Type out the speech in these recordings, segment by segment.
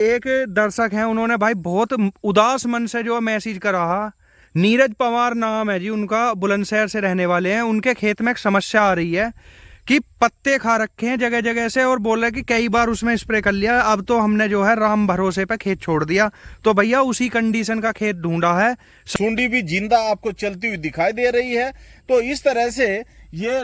एक दर्शक हैं, उन्होंने भाई बहुत उदास मन से जो मैसेज करा। नीरज पवार नाम है जी उनका, बुलंदशहर से रहने वाले हैं। उनके खेत में एक समस्या आ रही है कि पत्ते खा रखे हैं जगह जगह से, और बोल रहे कि कई बार उसमें स्प्रे कर लिया, अब तो हमने जो है राम भरोसे पे खेत छोड़ दिया। तो भैया उसी कंडीशन का खेत ढूंढा है। सूंडी भी जिंदा आपको चलती हुई दिखाई दे रही है। तो इस तरह से ये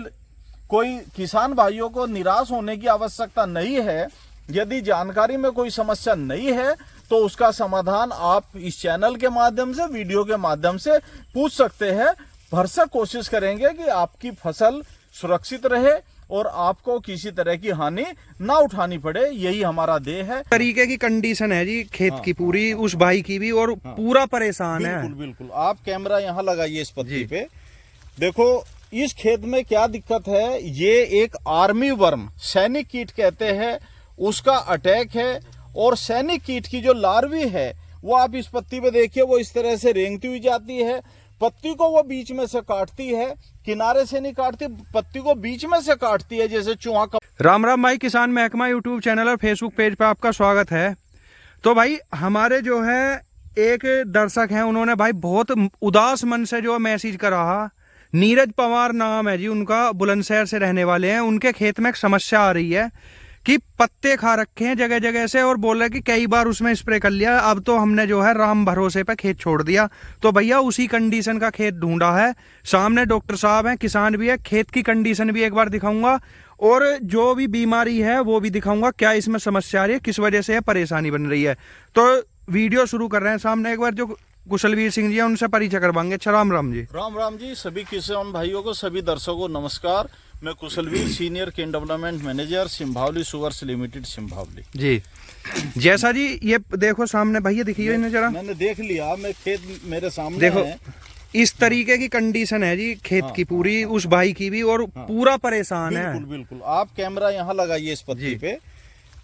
कोई किसान भाइयों को निराश होने की आवश्यकता नहीं है। यदि जानकारी में कोई समस्या नहीं है तो उसका समाधान आप इस चैनल के माध्यम से, वीडियो के माध्यम से पूछ सकते हैं। भरसक कोशिश करेंगे कि आपकी फसल सुरक्षित रहे और आपको किसी तरह की हानि ना उठानी पड़े, यही हमारा ध्येय है। तरीके की कंडीशन है जी खेत की पूरी, उस भाई की भी, और पूरा परेशान है। बिल्कुल बिल्कुल। आप कैमरा यहाँ लगाइए इस पत्ती पे, देखो इस खेत में क्या दिक्कत है। ये एक आर्मी वर्म, सैनिक कीट कहते हैं, उसका अटैक है। और सैनिक कीट की जो लार्वी है वो आप इस पत्ती पे देखिए, वो इस तरह से रेंगती हुई जाती है। पत्ती को वो बीच में से काटती है, किनारे से नहीं काटती, पत्ती को बीच में से काटती है जैसे चूहा का। राम राम भाई, किसान महकमा यूट्यूब चैनल और फेसबुक पेज पे आपका स्वागत है। तो भाई हमारे जो है एक दर्शक हैं, उन्होंने भाई बहुत उदास मन से जो मैसेज करा। नीरज पवार नाम है जी उनका, बुलंदशहर से रहने वाले हैं। उनके खेत में एक समस्या आ रही है कि पत्ते खा रखे हैं जगह जगह से, और बोल रहे कि कई बार उसमें स्प्रे कर लिया, अब तो हमने जो है राम भरोसे पे खेत छोड़ दिया। तो भैया उसी कंडीशन का खेत ढूंढा है। सामने डॉक्टर साहब हैं, किसान भी है, खेत की कंडीशन भी एक बार दिखाऊंगा, और जो भी बीमारी है वो भी दिखाऊंगा, क्या इसमें समस्या आ रही है, किस वजह से परेशानी बन रही है। तो वीडियो शुरू कर रहे हैं। सामने एक बार जो कुशलवीर सिंह जी है, उनसे परिचय करवाएंगे। अच्छा, राम राम जी। राम राम जी। सभी किसान भाइयों को, सभी दर्शकों को नमस्कार। मैं Kushalveer, senior cane development manager, Simbhaoli sugars limited, Simbhaoli ji. जैसा जी ये देखो सामने भैया, दिखिए इन्हें जरा। मैंने देख लिया, मैं खेत मेरे सामने देखो है। इस तरीके की कंडीशन है जी खेत की पूरी, उस भाई की भी, और पूरा परेशान है। बिल्कुल बिल्कुल। आप कैमरा यहाँ लगाइए इस पत्ती पे,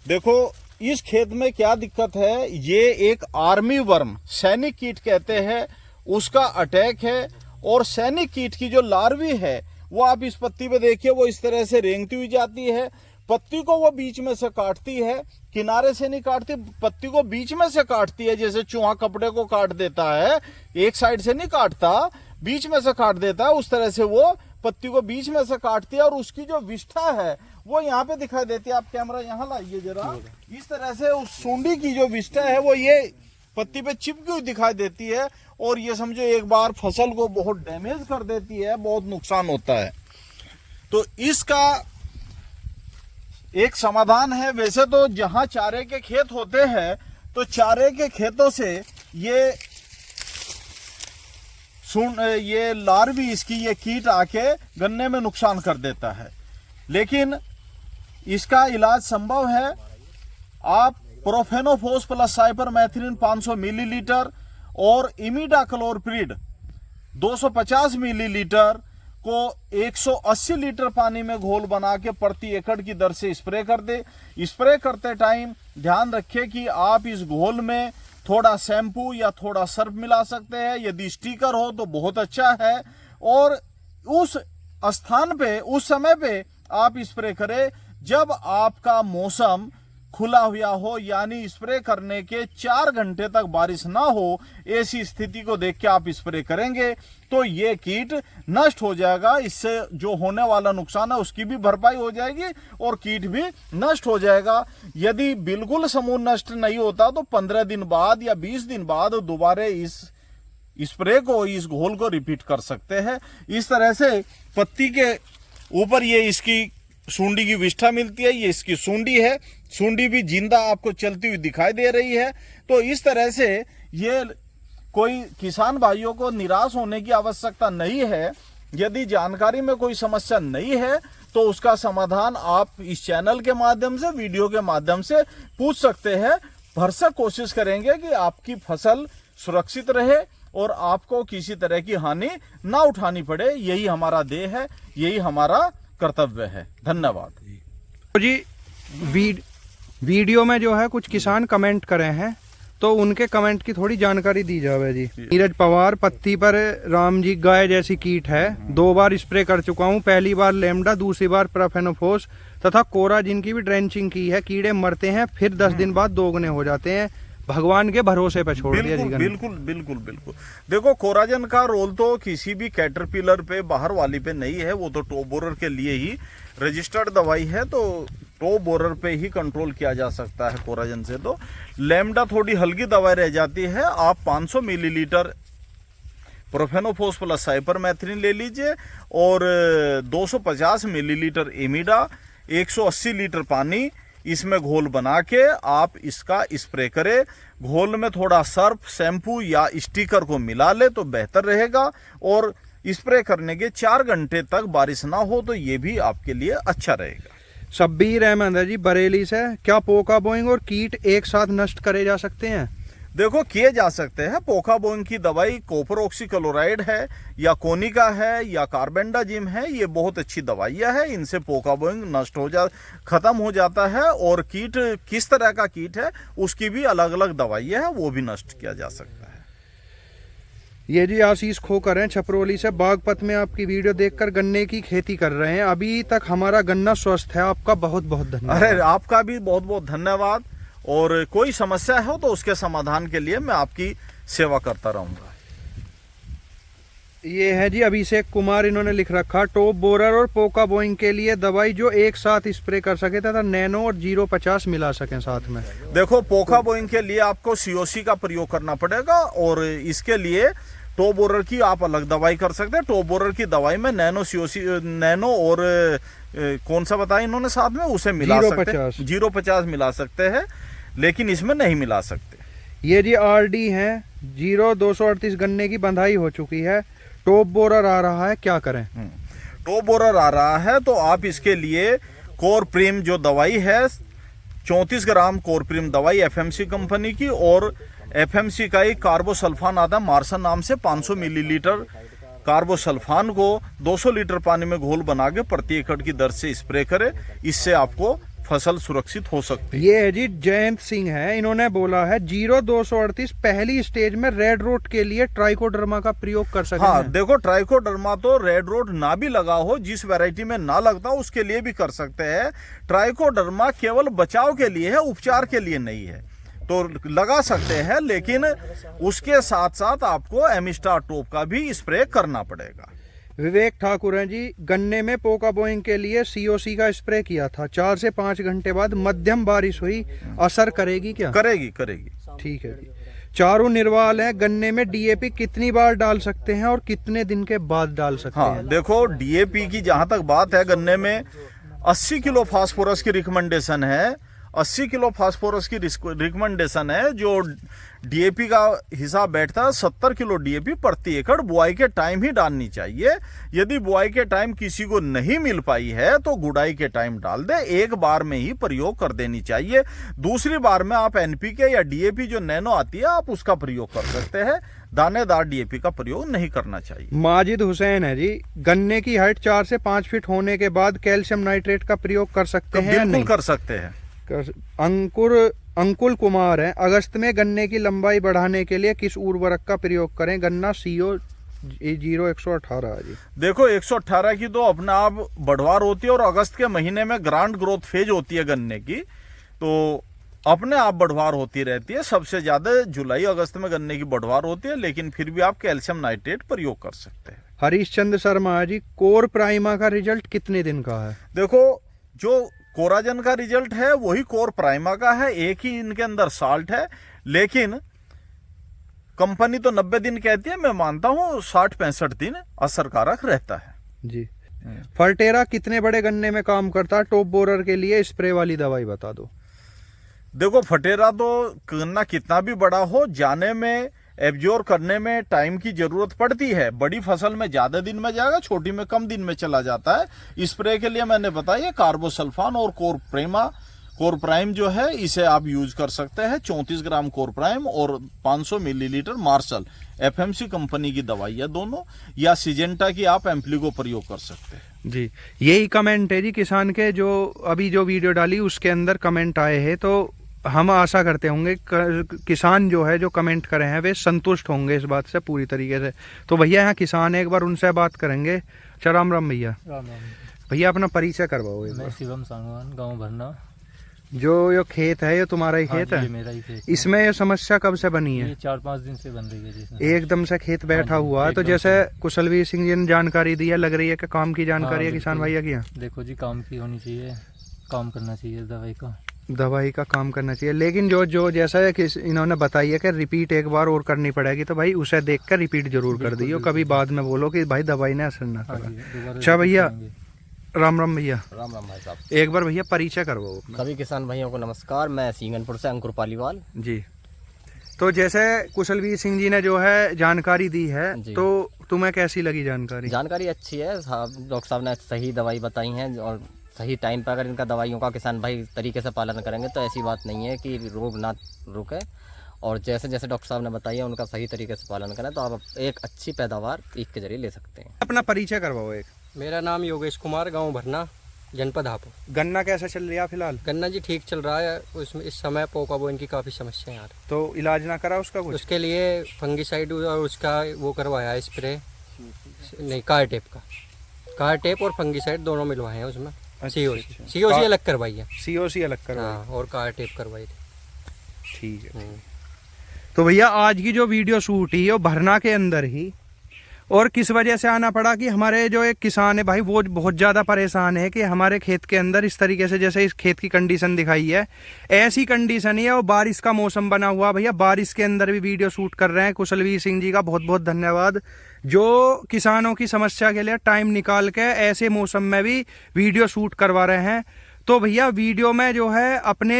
देखो इस खेत में क्या दिक्कत है। ये एक आर्मी वर्म, सैनिक कीट कहते हैं, उसका अटैक है। और सैनिक कीट की जो लार्वी है वो आप इस पत्ती पे देखिए, वो इस तरह से रेंगती हुई जाती है। पत्ती को वो बीच में से काटती है, किनारे से नहीं काटती, पत्ती को बीच में से काटती है जैसे चूहा कपड़े को काट देता है। एक साइड से नहीं काटता, बीच में से काट देता है, उस तरह से वो पत्ती को बीच में से काटती है। और उसकी जो विष्ठा है वो यहाँ पे दिखाई देती है। आप कैमरा यहाँ लाइए जरा। इस तरह से उस सूंडी की जो विष्ठा है वो ये पत्ती पे चिपकी हुई दिखाई देती है, और ये समझो एक बार फसल को बहुत डैमेज कर देती है, बहुत नुकसान होता है। तो इसका एक समाधान है। वैसे तो जहां चारे के खेत होते हैं तो चारे के खेतों से ये लार्वी, इसकी ये कीट आके गन्ने में नुकसान कर देता है। लेकिन इसका इलाज संभव है। आप प्रोफेनोफोस प्लस साइपरमेथ्रिन 500 मिलीलीटर और इमिडाक्लोरप्रिड 250 मिलीलीटर को 180 लीटर पानी में घोल बना के प्रति एकड़ की दर से स्प्रे कर दे। स्प्रे करते टाइम ध्यान रखें कि आप इस घोल में थोड़ा शैम्पू या थोड़ा सर्फ मिला सकते हैं। यदि स्टिकर हो तो बहुत अच्छा है। और उस स्थान पे, उस समय पे आप स्प्रे करें जब आपका मौसम खुला हुआ हो, यानी स्प्रे करने के 4 घंटे तक बारिश ना हो। ऐसी स्थिति को देख के आप स्प्रे करेंगे तो ये कीट नष्ट हो जाएगा। इससे जो होने वाला नुकसान है उसकी भी भरपाई हो जाएगी और कीट भी नष्ट हो जाएगा। यदि बिल्कुल समूह नष्ट नहीं होता तो 15 दिन बाद या 20 दिन बाद दोबारा इस स्प्रे को, इस घोल को रिपीट कर सकते हैं। इस तरह से पत्ती के ऊपर ये इसकी सूंडी की विष्ठा मिलती है, ये इसकी सूंडी है। सूंडी भी जिंदा आपको चलती हुई दिखाई दे रही है। तो इस तरह से ये कोई किसान भाइयों को निराश होने की आवश्यकता नहीं है। यदि जानकारी में कोई समस्या नहीं है तो उसका समाधान आप इस चैनल के माध्यम से, वीडियो के माध्यम से पूछ सकते हैं। भरसक कोशिश करेंगे कि आपकी फसल सुरक्षित रहे और आपको किसी तरह की हानि ना उठानी पड़े, यही हमारा ध्येय है, यही हमारा कर्तव्य है। धन्यवाद जी। वीडियो में जो है कुछ किसान कमेंट करे हैं, तो उनके कमेंट की थोड़ी जानकारी दी जावे जी। नीरज पवार, पत्ती पर राम जी गाय जैसी कीट है, 2 बार स्प्रे कर चुका हूँ। पहली बार लेमडा, दूसरी बार प्रोफेनोफोस, तथा कोरा जिनकी भी ड्रेंचिंग की है, कीड़े मरते हैं फिर 10 दिन बाद दोगुने हो जाते हैं। भगवान के भरोसे पे छोड़ दिया जी गन्ना। बिल्कुल बिल्कुल बिल्कुल। देखो कोराजन का रोल तो किसी भी कैटरपिलर पे, बाहर वाली पे नहीं है, वो तो टॉप बोरर के लिए ही रजिस्टर्ड दवाई है, तो टॉप बोरर पे ही कंट्रोल किया जा सकता है कोराजन से। तो लैम्डा थोड़ी हल्की दवाई रह जाती है। आप 500 मिलीलीटर प्रोफेनोफोस प्लस साइपरमेथ्रिन ले लीजिए और 250 मिलीलीटर एमिडा, 180 लीटर पानी इसमें घोल बना के आप इसका स्प्रे करें। घोल में थोड़ा सर्फ, शैम्पू या स्टिकर को मिला ले तो बेहतर रहेगा। और स्प्रे करने के 4 घंटे तक बारिश ना हो तो ये भी आपके लिए अच्छा रहेगा। शब्बीर अहमद है जी बरेली से, क्या पोका बोइंग और कीट एक साथ नष्ट करे जा सकते हैं? देखो किए जा सकते हैं। पोका बोइंग की दवाई कॉपर ऑक्सीक्लोराइड है या कोनिका है या कार्बेंडाजिम है, ये बहुत अच्छी दवाइयां है। इनसे पोका बोइंग नष्ट खत्म हो जाता है। और कीट किस तरह का कीट है उसकी भी अलग अलग दवाइयां है, वो भी नष्ट किया जा सकता है। ये जी आशीष खोकर हैं छपरोली से, बागपत में आपकी वीडियो देखकर गन्ने की खेती कर रहे हैं। अभी तक हमारा गन्ना स्वस्थ है, आपका बहुत बहुत धन्यवाद। अरे आपका भी बहुत बहुत धन्यवाद। और कोई समस्या हो तो उसके समाधान के लिए मैं आपकी सेवा करता रहूंगा। ये है जी अभिषेक कुमार, इन्होंने लिख रखा टॉप बोरर और पोका बोइंग के लिए दवाई जो एक साथ स्प्रे कर सके तथा नैनो और 050 मिला सकें साथ में। देखो पोका बोइंग के लिए आपको सीओसी का प्रयोग करना पड़ेगा और इसके लिए टॉप बोरर की आप अलग दवाई कर सकते हैं। टॉप बोरर की दवाई में नैनो सीओसी, नैनो और कौन सा बताया इन्होंने साथ में, उसे मिला सकते हैं, 050 मिला सकते हैं, लेकिन इसमें नहीं मिला सकते। ये जी आरडी है 0238 गन्ने की बंधाई हो चुकी है, टॉप बोरर आ रहा है, क्या करें? टॉप बोरर आ रहा है तो आप इसके लिए कोरप्रीम जो दवाई है 34 ग्राम कोरप्रीम दवाई एफएमसी कंपनी की, और एफएमसी का ही कार्बोसल्फान आता है मार्सन नाम से, 500 मिलीलीटर कार्बोसल्फान को 200 लीटर पानी में घोल बना के प्रति एकड़ की दर से स्प्रे करें। इससे आपको फसल सुरक्षित हो सकती है। ये है जी जयंत सिंह है, इन्होंने बोला है 0238 पहली स्टेज में रेड रोड के लिए ट्राइकोडर्मा का प्रयोग कर सकते हैं। देखो ट्राइकोडर्मा तो रेड रोड ना भी लगा हो, जिस वैरायटी में ना लगता उसके लिए भी कर सकते हैं। ट्राइकोडर्मा केवल बचाव के लिए है, उपचार के लिए नहीं है, तो लगा सकते हैं, लेकिन उसके साथ साथ आपको एमिस्टार टॉप का भी स्प्रे करना पड़ेगा। विवेक ठाकुर हैं जी, गन्ने में पोका बोइंग के लिए सीओसी का स्प्रे किया था, 4 से 5 घंटे बाद मध्यम बारिश हुई, असर करेगी क्या? करेगी करेगी। ठीक है जी। चारू निर्वाल है, गन्ने में डीएपी कितनी बार डाल सकते हैं और कितने दिन के बाद डाल सकते हैं? देखो डीएपी की जहां तक बात है, गन्ने में 80 किलो फास्फोरस की रिकमेंडेशन है, 80 किलो फास्फोरस की रिकमेंडेशन है। जो डीएपी का हिसाब बैठता है 70 किलो डीएपी प्रति एकड़ बुआई के टाइम ही डालनी चाहिए। यदि बुआई के टाइम किसी को नहीं मिल पाई है तो गुड़ाई के टाइम डाल दे, एक बार में ही प्रयोग कर देनी चाहिए। दूसरी बार में आप एनपीके या डीएपी जो नैनो आती है आप उसका प्रयोग कर सकते हैं, दानेदार डीएपी का प्रयोग नहीं करना चाहिए। माजिद हुसैन है जी, गन्ने की हाइट 4 से 5 फीट होने के बाद कैल्शियम नाइट्रेट का प्रयोग कर सकते हैं? बिल्कुल कर सकते हैं। अंकुल कुमार है, अगस्त में गन्ने की लंबाई बढ़ाने के लिए किस उर्वरक का प्रयोग करें? गन्ना CO 0118 जी। देखो 118 की तो अपने आप बढ़वार होती है और अगस्त के महीने में ग्रांड ग्रोथ फेज होती है गन्ने की, तो अपने आप बढ़वार होती रहती है। सबसे ज्यादा जुलाई अगस्त में गन्ने की बढ़वार होती है, लेकिन फिर भी आप कैल्शियम नाइट्रेट प्रयोग कर सकते हैं। हरीशचंद्र शर्मा जी, कोर प्राइमा का रिजल्ट कितने दिन का है? देखो जो कोराजन का रिजल्ट है वही कोर प्राइमा का है, एक ही इनके अंदर साल्ट है, लेकिन कंपनी तो 90 दिन कहती है, मैं मानता हूं 60-65 दिन असरकारक रहता है जी। फर्टेरा कितने बड़े गन्ने में काम करता है? टॉप बोरर के लिए स्प्रे वाली दवाई बता दो। देखो फटेरा तो गन्ना कितना भी बड़ा हो, जाने में एब्जॉर्ब करने में टाइम की जरूरत पड़ती है। बड़ी फसल में ज्यादा दिन में जाएगा, छोटी में कम दिन में चला जाता है। स्प्रे के लिए मैंने बताया कार्बोसल्फान और कोरप्राइम जो है इसे आप यूज कर सकते हैं। 34 ग्राम कोरप्राइम और 500 मिलीलीटर मार्शल एफएमसी कंपनी की दवाई है दोनों, या सिजेंटा की आप एम्प्लीगो प्रयोग कर सकते हैं जी। यही कमेंट है जी किसान के, जो अभी जो वीडियो डाली उसके अंदर कमेंट आए हैं, तो हम आशा करते होंगे किसान जो है जो कमेंट करे हैं वे संतुष्ट होंगे इस बात से पूरी तरीके से। तो भैया यहाँ किसान है, एक बार उनसे बात करेंगे। अच्छा राम राम भैया। राम राम। भैया अपना परिचय करवाओ एक मैं बार। शिवम सांगवान, गांव भरना। जो ये खेत है ये तुम्हारा ही हाँ खेत जी, है? ये मेरा ही खेत है। इसमें ये समस्या कब से बनी है? ये 4-5 दिन से बन रही है जिसमें। एकदम से खेत बैठा हाँ जी, हुआ है, तो एकदम जैसे से। कुशलवीर सिंह जी ने जानकारी दी है, लग रही है कि काम की जानकारी है हाँ, किसान बिल्कुल। भैया की। देखो जी, काम की होनी चाहिए, काम करना चाहिए दवाई का। दवाई का काम करना चाहिए, लेकिन जो जो जैसा है कि इन्होंने बताई है कि रिपीट एक बार और करनी पड़ेगी, तो भाई उसे देख कर रिपीट जरूर कर बिल्कुल, दियो, बिल्कुल। कभी बाद में बोलो कि भाई दवाई ने असर ना हाँ करा। जी, दोबारा अच्छा रिपीट भैया, करेंगे। राम राम भैया। राम राम भाई साहब। एक बार भैया परिचय करवाओ अपना। सभी किसान भाइयों को नमस्कार। मैं सींगनपुर से अंकुर पालीवाल। जी, तो जैसे कुशलवीर सिंह जी ने जो है जानकारी दी है, जी। तो तुम्हें कैसी लगी जानकारी? जानकारी अच्छी है, डॉक्टर साहब ने सही दवाई बताई है और सही टाइम पर अगर इनका दवाइयों का किसान भाई तरीके से पालन करेंगे तो ऐसी बात नहीं है कि रोग ना रुके। और जैसे जैसे डॉक्टर साहब ने बताई है उनका सही तरीके से पालन करें तो आप एक अच्छी पैदावार ईख के जरिए ले सकते हैं। अपना परिचय करवाओ एक। मेरा नाम योगेश कुमार, गांव भरना, जनपद हापुड़। गन्ना कैसा चल रहा है फिलहाल? गन्ना जी ठीक चल रहा है, उसमें इस समय पोका बोइन की काफ़ी समस्याएं आ रही। तो इलाज ना करा उसका कुछ? उसके लिए फंगिसाइड और उसका वो करवाया है स्प्रे, नहीं कार टेप का, कार टेप और फंगिसाइड दोनों मिलवाए हैं उसमें। सीओसी अलग करवाई है। सीओसी अलग करवाई। हाँ, और कार टेप करवाई थी। ठीक है। तो भैया आज की जो वीडियो शूट ही है वो भरना के अंदर ही, और किस वजह से आना पड़ा कि हमारे जो एक किसान है भाई वो बहुत ज़्यादा परेशान है कि हमारे खेत के अंदर इस तरीके से जैसे इस खेत की कंडीशन दिखाई है, ऐसी कंडीशन ही है। और बारिश का मौसम बना हुआ भैया, बारिश के अंदर भी वीडियो शूट कर रहे हैं। कुशलवीर सिंह जी का बहुत बहुत धन्यवाद, जो किसानों की समस्या के लिए टाइम निकाल के ऐसे मौसम में भी वीडियो शूट करवा रहे हैं। तो भैया वीडियो में जो है अपने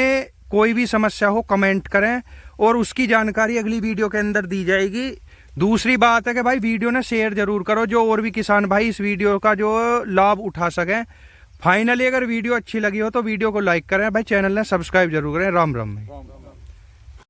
कोई भी समस्या हो कमेंट करें और उसकी जानकारी अगली वीडियो के अंदर दी जाएगी। दूसरी बात है कि भाई वीडियो ने शेयर जरूर करो, जो और भी किसान भाई इस वीडियो का जो लाभ उठा सकें। फाइनली अगर वीडियो अच्छी लगी हो तो वीडियो को लाइक करें भाई, चैनल ने सब्सक्राइब जरूर करें। राम राम भाई।